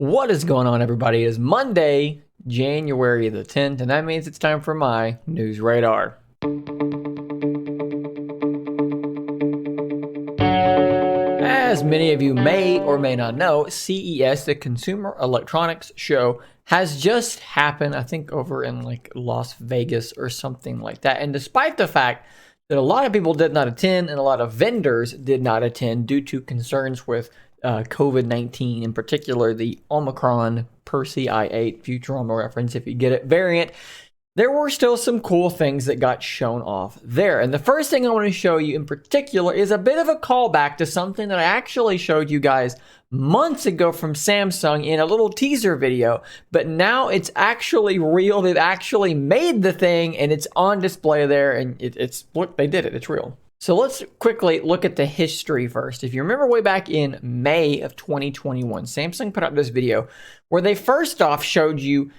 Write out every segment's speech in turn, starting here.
What is going on, everybody? It is Monday, January the 10th, and that means it's time for my news radar. As many of you may or may not know, CES, the Consumer Electronics Show, has just happened, I think over in like Las Vegas or something like that. And despite the fact that a lot of people did not attend and a lot of vendors did not attend due to concerns with COVID-19, in particular the Omicron Persei I-8 Futurama reference, if you get it, variant, there were still some cool things that got shown off there. And the first thing I want to show you in particular is a bit of a callback to something that I actually showed you guys months ago from Samsung in a little teaser video, but now it's actually real. They've actually made the thing and it's on display there, and it's look, they did it, it's real. So let's quickly look at the history first. If you remember way back in May of 2021, Samsung put out this video where they first off showed you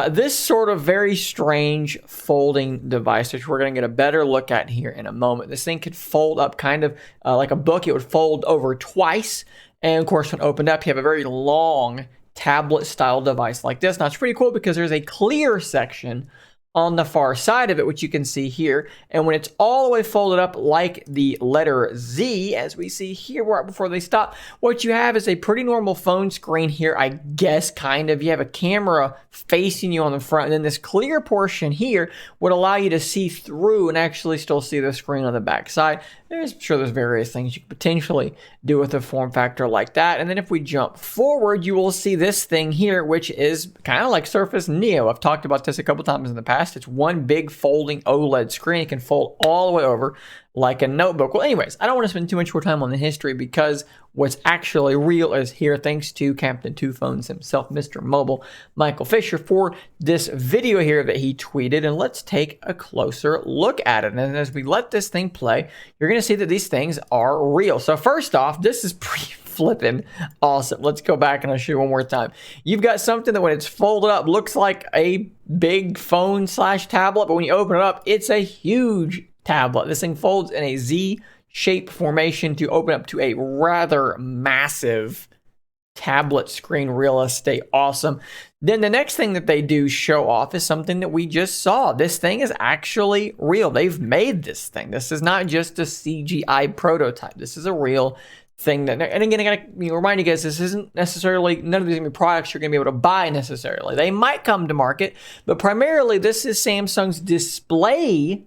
this sort of very strange folding device, which we're going to get a better look at here in a moment. This thing could fold up kind of like a book. It would fold over twice. And of course, when opened up, you have a very long tablet-style device like this. Now, it's pretty cool because there's a clear section on the far side of it, which you can see here. And when it's all the way folded up like the letter Z, as we see here right before they stop, what you have is a pretty normal phone screen here, I guess, kind of. You have a camera facing you on the front, and then this clear portion here would allow you to see through and actually still see the screen on the back side. I'm sure there's various things you could potentially do with a form factor like that. And then if we jump forward, you will see this thing here, which is kind of like Surface Neo. I've talked about this a couple times in the past. It's one big folding OLED screen. It can fold all the way over like a notebook. Well, anyways, I don't want to spend too much more time on the history because what's actually real is here, thanks to Captain Two Phones himself, Mr. Mobile, Michael Fisher, for this video here that he tweeted. And let's take a closer look at it. And as we let this thing play, you're going to see that these things are real. So first off, this is pretty flipping awesome. Let's go back and I'll show you one more time. You've got something that when it's folded up looks like a big phone slash tablet, but when you open it up, it's a huge tablet. This thing folds in a Z-shaped formation to open up to a rather massive tablet screen. Real estate, awesome. Then the next thing that they do show off is something that we just saw. This thing is actually real. They've made this thing. This is not just a CGI prototype. This is a real thing that, and again, I gotta remind you guys, this isn't necessarily, none of these are gonna be products you're gonna be able to buy necessarily. They might come to market, but primarily this is Samsung's display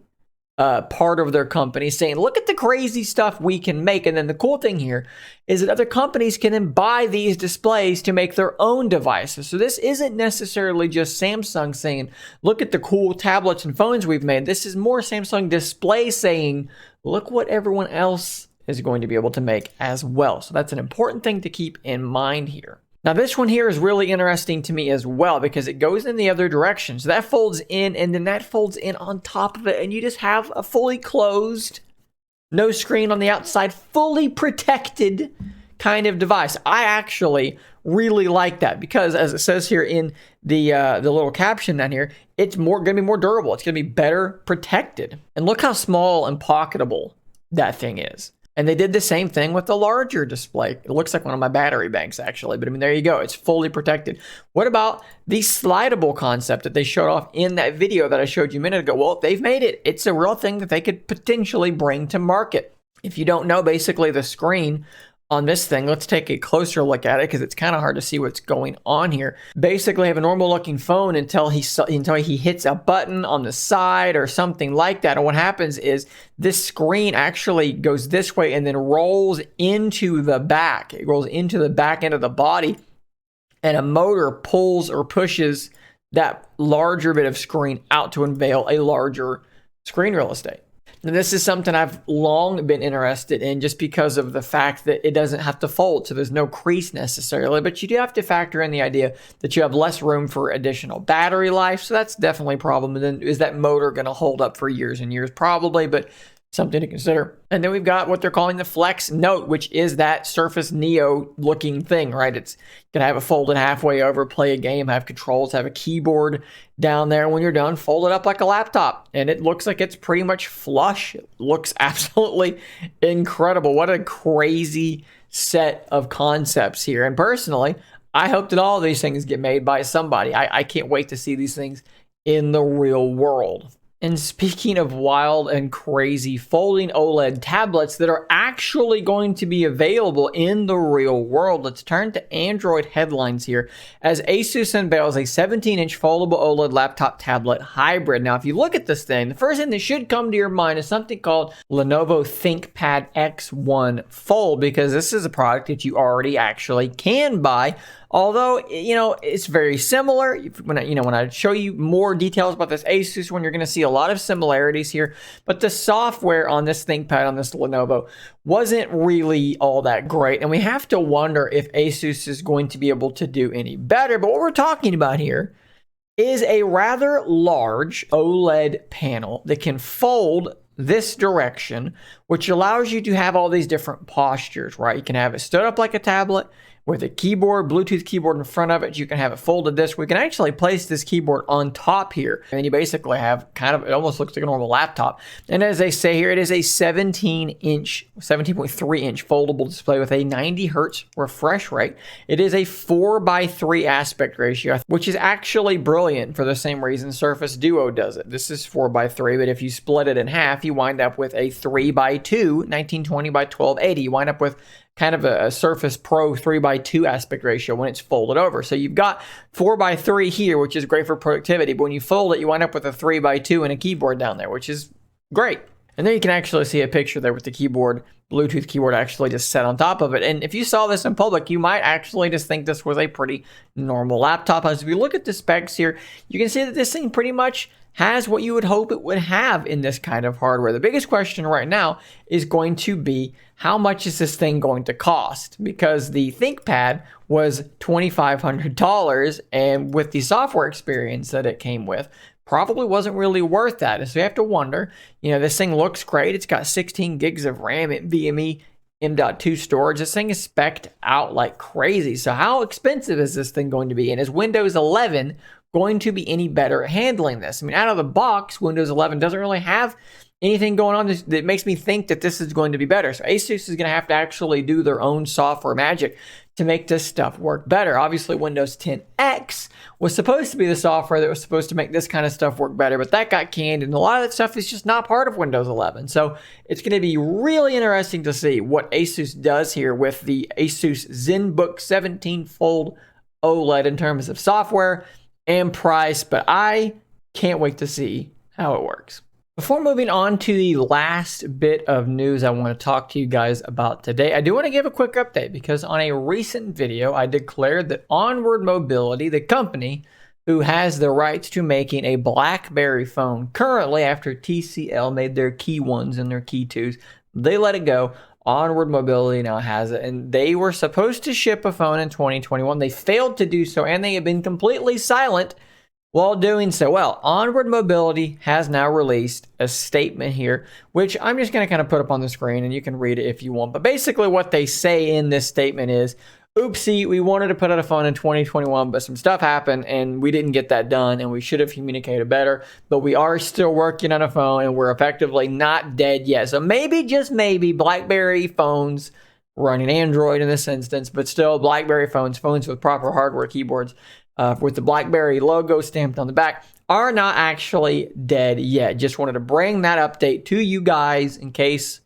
part of their company saying, look at the crazy stuff we can make. And then the cool thing here is that other companies can then buy these displays to make their own devices. So this isn't necessarily just Samsung saying, look at the cool tablets and phones we've made. This is more Samsung Display saying, look what everyone else is going to be able to make as well. So that's an important thing to keep in mind here. Now this one here is really interesting to me as well because it goes in the other direction. So that folds in and then that folds in on top of it and you just have a fully closed, no screen on the outside, fully protected kind of device. I actually really like that because as it says here in the little caption down here, it's going to be more durable. It's going to be better protected. And look how small and pocketable that thing is. And they did the same thing with the larger display. It looks like one of my battery banks, actually. But I mean, there you go. It's fully protected. What about the slidable concept that they showed off in that video that I showed you a minute ago? Well, they've made it. It's a real thing that they could potentially bring to market. If you don't know, basically the screen on this thing, let's take a closer look at it because it's kind of hard to see what's going on here. Basically, have a normal looking phone until he hits a button on the side or something like that. And what happens is this screen actually goes this way and then rolls into the back. It rolls into the back end of the body, and a motor pulls or pushes that larger bit of screen out to unveil a larger screen real estate. Now, this is something I've long been interested in just because of the fact that it doesn't have to fold, so there's no crease necessarily, but you do have to factor in the idea that you have less room for additional battery life, so that's definitely a problem. And then is that motor going to hold up for years and years? Probably, but something to consider. And then we've got what they're calling the Flex Note, which is that Surface Neo looking thing, right? It's going to have it folded halfway over, play a game, have controls, have a keyboard down there. When you're done, fold it up like a laptop. And it looks like it's pretty much flush. It looks absolutely incredible. What a crazy set of concepts here. And personally, I hope that all of these things get made by somebody. I can't wait to see these things in the real world. And speaking of wild and crazy folding OLED tablets that are actually going to be available in the real world, let's turn to Android headlines here as Asus unveils a 17-inch foldable OLED laptop tablet hybrid. Now, if you look at this thing, the first thing that should come to your mind is something called Lenovo ThinkPad X1 Fold, because this is a product that you already actually can buy. Although, it's very similar. When I show you more details about this Asus one, you're going to see a lot of similarities here. But the software on this ThinkPad, on this Lenovo, wasn't really all that great. And we have to wonder if Asus is going to be able to do any better. But what we're talking about here is a rather large OLED panel that can fold this direction, which allows you to have all these different postures, right? You can have it stood up like a tablet with a keyboard, Bluetooth keyboard in front of it. You can have it folded this way. We can actually place this keyboard on top here. And you basically have it almost looks like a normal laptop. And as they say here, it is a 17.3 inch foldable display with a 90 hertz refresh rate. It is a 4:3 aspect ratio, which is actually brilliant for the same reason Surface Duo does it. This is 4:3, but if you split it in half, you wind up with a 3:2, 1920 by 1280. You wind up with kind of a Surface Pro 3:2 aspect ratio when it's folded over. So you've got 4:3 here, which is great for productivity. But when you fold it, you wind up with a 3:2 and a keyboard down there, which is great. And there you can actually see a picture there with the keyboard, Bluetooth keyboard actually just set on top of it. And if you saw this in public, you might actually just think this was a pretty normal laptop. As we look at the specs here, you can see that this thing pretty much has what you would hope it would have in this kind of hardware. The biggest question right now is going to be, how much is this thing going to cost? Because the ThinkPad was $2,500, and with the software experience that it came with, probably wasn't really worth that. And so you have to wonder, this thing looks great. It's got 16 gigs of RAM, NVMe M.2 storage. This thing is spec'd out like crazy. So how expensive is this thing going to be? And is Windows 11 going to be any better at handling this? I mean, out of the box, Windows 11 doesn't really have anything going on that makes me think that this is going to be better. So Asus is going to have to actually do their own software magic to make this stuff work better. Obviously, Windows 10X was supposed to be the software that was supposed to make this kind of stuff work better, but that got canned, and a lot of that stuff is just not part of Windows 11. So it's going to be really interesting to see what Asus does here with the Asus ZenBook 17 Fold OLED in terms of software and price, but I can't wait to see how it works. Before moving on to the last bit of news I want to talk to you guys about today, I do want to give a quick update because on a recent video, I declared that Onward Mobility, the company who has the rights to making a BlackBerry phone currently after TCL made their key ones and their key twos, they let it go. Onward Mobility now has it, and they were supposed to ship a phone in 2021. They failed to do so, and they have been completely silent while doing so. Well, Onward Mobility has now released a statement here, which I'm just going to kind of put up on the screen, and you can read it if you want. But basically what they say in this statement is, oopsie, we wanted to put out a phone in 2021, but some stuff happened, and we didn't get that done, and we should have communicated better. But we are still working on a phone, and we're effectively not dead yet. So maybe, just maybe, BlackBerry phones running Android in this instance, but still BlackBerry phones with proper hardware keyboards, with the BlackBerry logo stamped on the back, are not actually dead yet. Just wanted to bring that update to you guys in case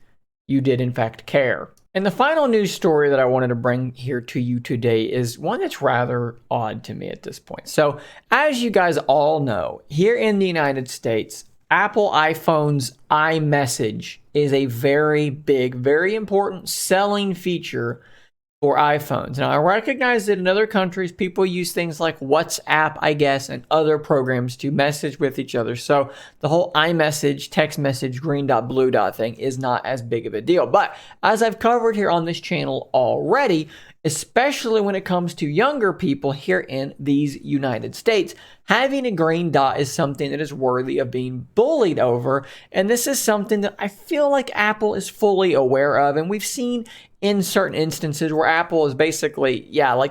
you did in fact care. And the final news story that I wanted to bring here to you today is one that's rather odd to me at this point. So as you guys all know, here in the United States, Apple iPhone's iMessage is a very big, very important selling feature for iPhones. Now, I recognize that in other countries, people use things like WhatsApp, I guess, and other programs to message with each other. So the whole iMessage, text message, green dot, blue dot thing is not as big of a deal. But as I've covered here on this channel already, especially when it comes to younger people here in these United States, having a green dot is something that is worthy of being bullied over. And this is something that I feel like Apple is fully aware of. And we've seen in certain instances where Apple is basically,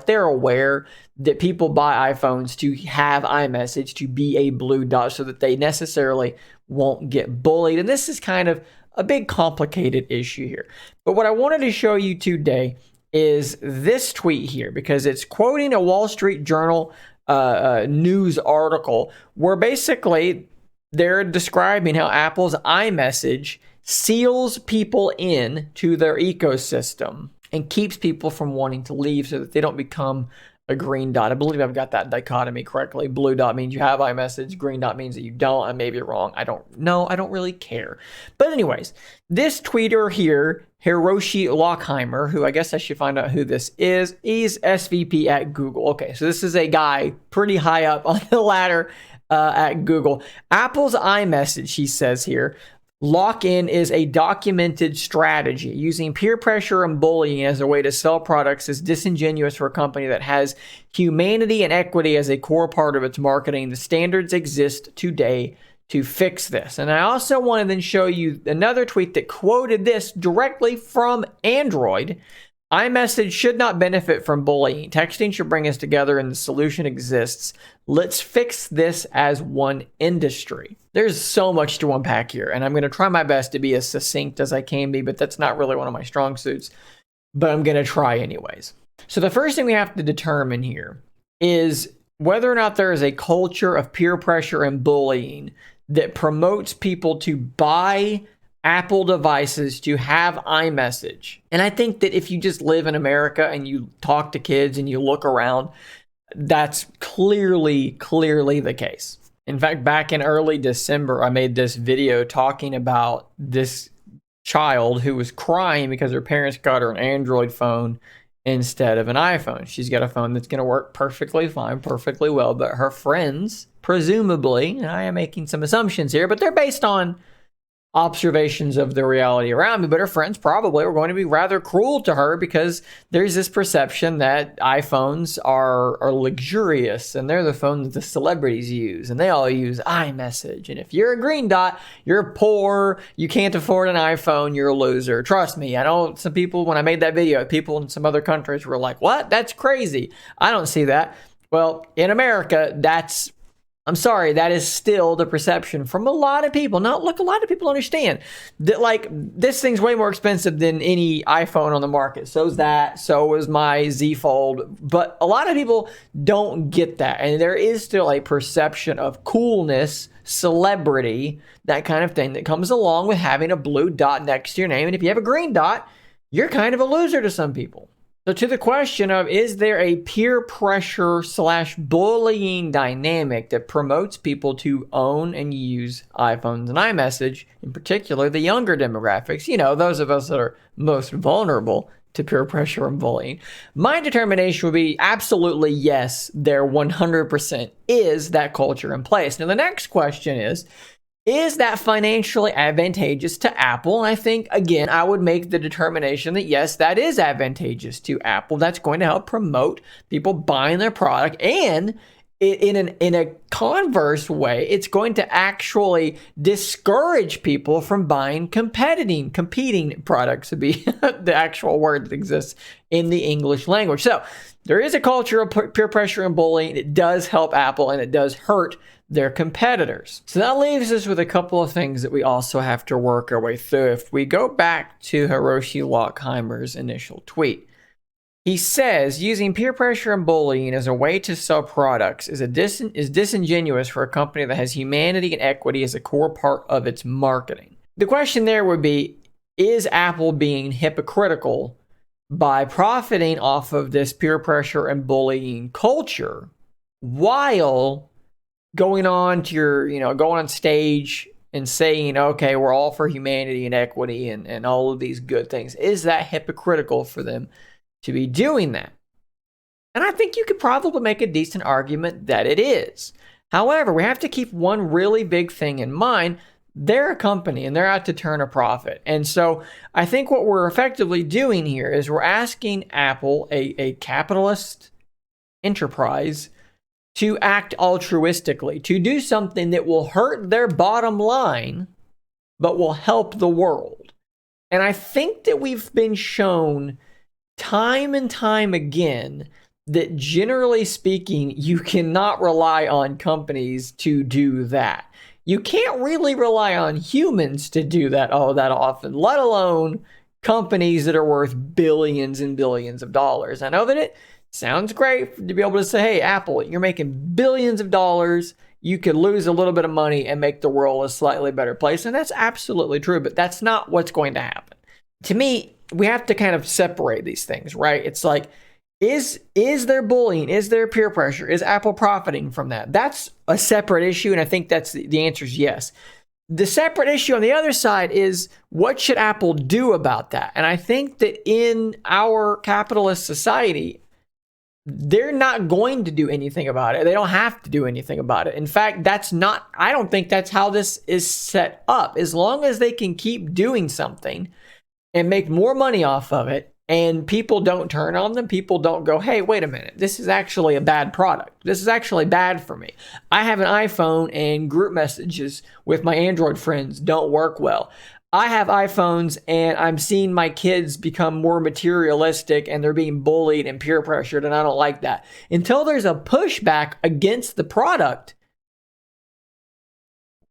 they're aware that people buy iPhones to have iMessage to be a blue dot so that they necessarily won't get bullied. And this is kind of a big complicated issue here. But what I wanted to show you today is this tweet here, because it's quoting a Wall Street Journal news article where basically they're describing how Apple's iMessage seals people in to their ecosystem and keeps people from wanting to leave so that they don't become a green dot. I believe I've got that dichotomy correctly. Blue dot means you have iMessage. Green dot means that you don't. I may be wrong. I don't know. I don't really care. But anyways, this tweeter here, Hiroshi Lockheimer, who I guess I should find out who this is, he's SVP at Google. Okay, so this is a guy pretty high up on the ladder at Google. Apple's iMessage, he says here, lock-in is a documented strategy. Using peer pressure and bullying as a way to sell products is disingenuous for a company that has humanity and equity as a core part of its marketing. The standards exist today to fix this. And I also want to then show you another tweet that quoted this directly from Android. iMessage should not benefit from bullying. Texting should bring us together and the solution exists. Let's fix this as one industry. There's so much to unpack here, and I'm going to try my best to be as succinct as I can be, but that's not really one of my strong suits, but I'm going to try anyways. So the first thing we have to determine here is whether or not there is a culture of peer pressure and bullying that promotes people to buy Apple devices to have iMessage. And I think that if you just live in America and you talk to kids and you look around, that's clearly the case. In fact, back in early December, I made this video talking about this child who was crying because her parents got her an Android phone instead of an iPhone. She's got a phone that's going to work perfectly fine, perfectly well, but her friends, presumably, and I am making some assumptions here, but they're based on observations of the reality around me, but her friends probably were going to be rather cruel to her because there's this perception that iPhones are luxurious and they're the phones the celebrities use and they all use iMessage. And if you're a green dot, you're poor, you can't afford an iPhone, you're a loser. Trust me, I know some people, when I made that video, people in some other countries were like, what? That's crazy. I don't see that. Well, in America, I'm sorry, that is still the perception from a lot of people. Now, look, a lot of people understand that, like, this thing's way more expensive than any iPhone on the market. So is my Z Fold. But a lot of people don't get that. And there is still a perception of coolness, celebrity, that kind of thing that comes along with having a blue dot next to your name. And if you have a green dot, you're kind of a loser to some people. So to the question of, is there a peer pressure / bullying dynamic that promotes people to own and use iPhones and iMessage, in particular the younger demographics, those of us that are most vulnerable to peer pressure and bullying? My determination would be absolutely yes, there 100% is that culture in place. Now the next question is that financially advantageous to Apple? And I think, again, I would make the determination that yes, that is advantageous to Apple. That's going to help promote people buying their product. And in a converse way, it's going to actually discourage people from buying competing products, to be the actual word that exists in the English language. So there is a culture of peer pressure and bullying. It does help Apple and it does hurt their competitors. So that leaves us with a couple of things that we also have to work our way through. If we go back to Hiroshi Lockheimer's initial tweet, he says using peer pressure and bullying as a way to sell products is disingenuous for a company that has humanity and equity as a core part of its marketing. The question there would be, is Apple being hypocritical by profiting off of this peer pressure and bullying culture while going on stage and saying, okay, we're all for humanity and equity and all of these good things? Is that hypocritical for them to be doing that? And I think you could probably make a decent argument that it is. However, we have to keep one really big thing in mind. They're a company and they're out to turn a profit. And so I think what we're effectively doing here is we're asking Apple, a capitalist enterprise, to act altruistically, to do something that will hurt their bottom line, but will help the world. And I think that we've been shown time and time again that generally speaking, you cannot rely on companies to do that. You can't really rely on humans to do that all that often, let alone companies that are worth billions and billions of dollars. I know that it sounds great to be able to say, hey, Apple, you're making billions of dollars. You could lose a little bit of money and make the world a slightly better place. And that's absolutely true, but that's not what's going to happen. To me, we have to kind of separate these things, right? It's like, is there bullying? Is there peer pressure? Is Apple profiting from that? That's a separate issue, and I think that's the answer is yes. The separate issue on the other side is, what should Apple do about that? And I think that in our capitalist society, they're not going to do anything about it. They don't have to do anything about it. In fact, I don't think that's how this is set up. As long as they can keep doing something and make more money off of it, and people don't turn on them, people don't go, hey, wait a minute, this is actually a bad product. This is actually bad for me. I have an iPhone and group messages with my Android friends don't work well. I have iPhones and I'm seeing my kids become more materialistic and they're being bullied and peer pressured, and I don't like that. Until there's a pushback against the product,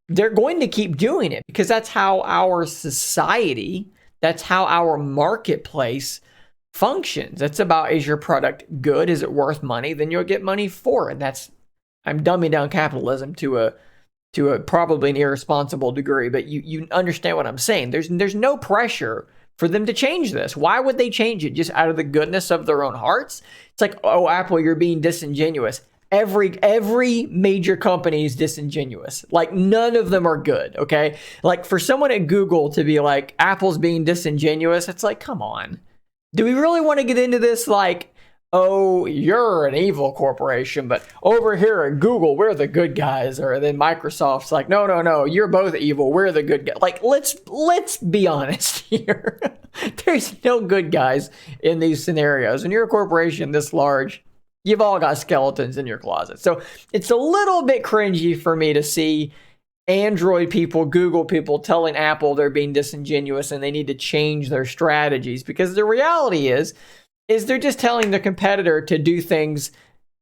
they're going to keep doing it, because that's how our society, that's how our marketplace functions. It's about, is your product good? Is it worth money? Then you'll get money for it. I'm dumbing down capitalism to a probably an irresponsible degree, but you understand what I'm saying. There's no pressure for them to change this. Why would they change it? Just out of the goodness of their own hearts? It's like, oh, Apple, you're being disingenuous. Every major company is disingenuous. Like, none of them are good, okay? Like, for someone at Google to be like, Apple's being disingenuous, it's like, come on. Do we really want to get into this? Like, oh, you're an evil corporation, but over here at Google, we're the good guys. Or then Microsoft's like, no, you're both evil. We're the good guys. Like, let's be honest here. There's no good guys in these scenarios. When you're a corporation this large, you've all got skeletons in your closet. So it's a little bit cringy for me to see Android people, Google people telling Apple they're being disingenuous and they need to change their strategies, because the reality is they're just telling the competitor to do things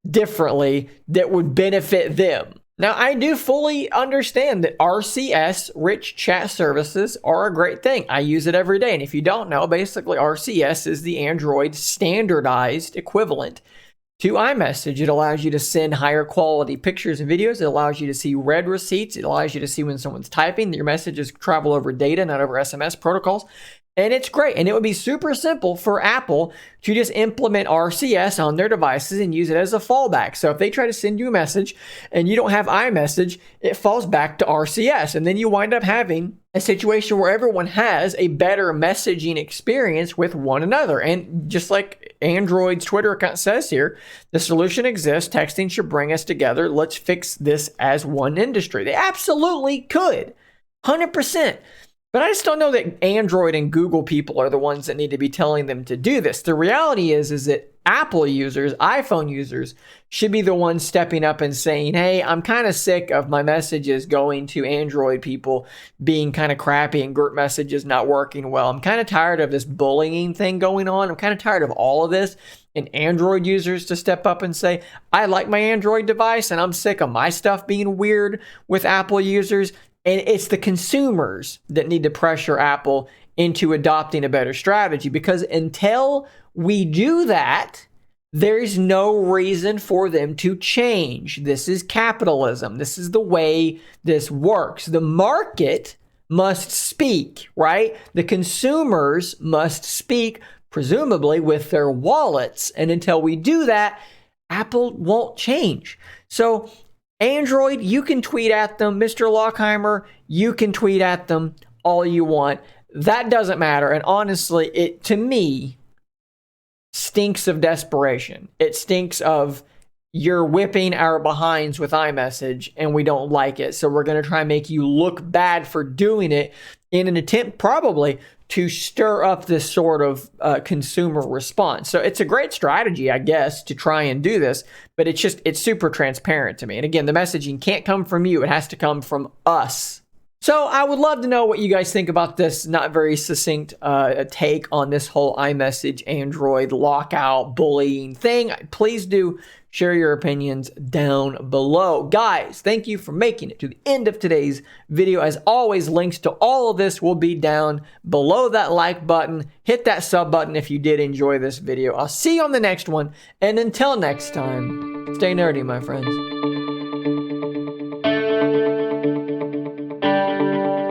differently that would benefit them. Now, I do fully understand that RCS, rich chat services, are a great thing. I use it every day. And if you don't know, basically RCS is the Android standardized equivalent to iMessage. It allows you to send higher quality pictures and videos. It allows you to see read receipts. It allows you to see when someone's typing. Your messages travel over data, not over SMS protocols. And it's great. And it would be super simple for Apple to just implement RCS on their devices and use it as a fallback. So if they try to send you a message and you don't have iMessage, it falls back to RCS. And then you wind up having a situation where everyone has a better messaging experience with one another. And just like Android's Twitter account says here, the solution exists. Texting should bring us together. Let's fix this as one industry. They absolutely could. 100%. But I just don't know that Android and Google people are the ones that need to be telling them to do this. The reality is that Apple users, iPhone users, should be the ones stepping up and saying, hey, I'm kind of sick of my messages going to Android people being kind of crappy and group messages not working well. I'm kind of tired of this bullying thing going on. I'm kind of tired of all of this. And Android users to step up and say, I like my Android device and I'm sick of my stuff being weird with Apple users. And it's the consumers that need to pressure Apple into adopting a better strategy, because until we do that, there's no reason for them to change. This is capitalism. This is the way this works. The market must speak, right? The consumers must speak, presumably with their wallets. And until we do that, Apple won't change. So Android, you can tweet at them. Mr. Lockheimer, you can tweet at them all you want. That doesn't matter. And honestly, it, to me, stinks of desperation. It stinks of, you're whipping our behinds with iMessage and we don't like it. So we're going to try and make you look bad for doing it in an attempt probably to stir up this sort of consumer response. So it's a great strategy, I guess, to try and do this, but it's super transparent to me. And again, the messaging can't come from you. It has to come from us. So I would love to know what you guys think about this not very succinct take on this whole iMessage Android lockout bullying thing. Please do Share your opinions down below. Guys, thank you for making it to the end of today's video. As always, links to all of this will be down below that like button. Hit that sub button if you did enjoy this video. I'll see you on the next one. And until next time, stay nerdy, my friends.